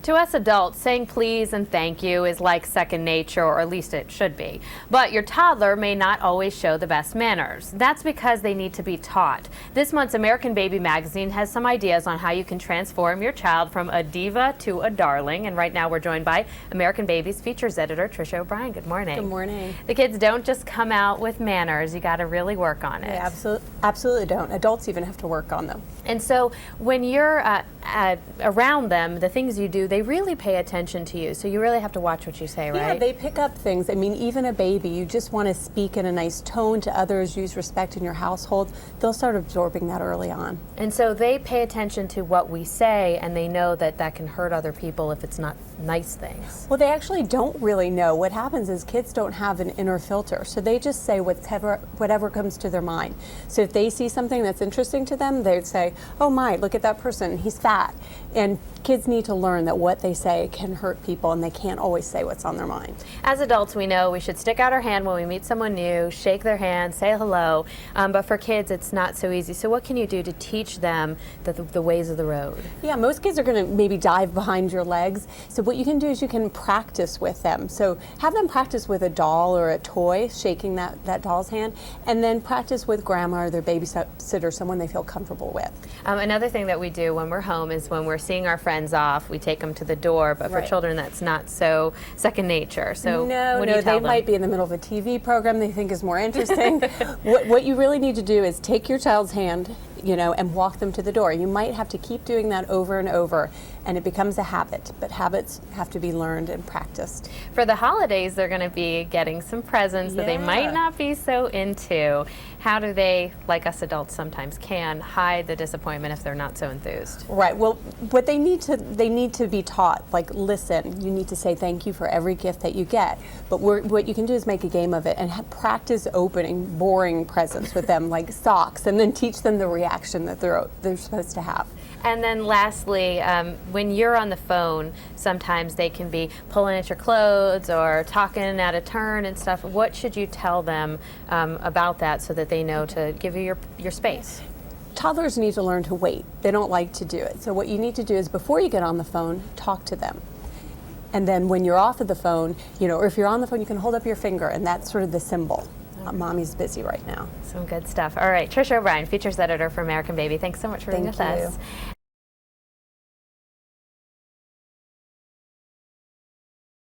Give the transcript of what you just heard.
To us adults, saying please and thank you is like second nature, or at least it should be. But your toddler may not always show the best manners. That's because they need to be taught. This month's American Baby magazine has some ideas on how you can transform your child from a diva to a darling. And right now we're joined by American Baby's features editor, Tricia O'Brien. Good morning. Good morning. The kids don't just come out with manners. You got to really work on it. They absolutely don't. Adults even have to work on them. And so when you're around them, the things you do, they really pay attention to you. So you really have to watch what you say, right? Yeah, they pick up things. I mean, even a baby, you just want to speak in a nice tone to others, use respect in your household. They'll start absorbing that early on. And so they pay attention to what we say, and they know that that can hurt other people if it's not nice things. Well, they actually don't really know. What happens is kids don't have an inner filter, so they just say whatever comes to their mind. So if they see something that's interesting to them, they'd say, oh my, look at that person, he's fat. And kids need to learn that what they say can hurt people, and they can't always say what's on their mind. As adults, we know we should stick out our hand when we meet someone new, shake their hand, say hello, but for kids it's not so easy. So what can you do to teach them the ways of the road? Yeah, most kids are going to maybe dive behind your legs. So what you can do is you can practice with them. So have them practice with a doll or a toy, shaking that doll's hand, and then practice with grandma or their babysitter, someone they feel comfortable with. Another thing that we do when we're home is when we're seeing our friends off, we take them to the door, but for children that's not so second nature. So no, what do you tell they them? might be in the middle of a TV program they think is more interesting. What you really need to do is take your child's hand, and walk them to the door. You might have to keep doing that over and over, and it becomes a habit, but habits have to be learned and practiced. For the holidays, they're going to be getting some presents that they might not be so into. How do they, like us adults sometimes can, hide the disappointment if they're not so enthused? Right, well, what they need to be taught, like, listen, you need to say thank you for every gift that you get, but what you can do is make a game of it and practice opening boring presents with them, like socks, and then teach them the reaction that they're supposed to have. And then lastly, when you're on the phone, sometimes they can be pulling at your clothes or talking out of turn and stuff. What should you tell them about that so that they know to give you your space? Toddlers need to learn to wait. They don't like to do it. So what you need to do is before you get on the phone, talk to them. And then when you're off of the phone, or if you're on the phone, you can hold up your finger, and that's sort of the symbol. Mommy's busy right now. Some good stuff. All right, Tricia O'Brien, features editor for American Baby. Thanks so much for being with us.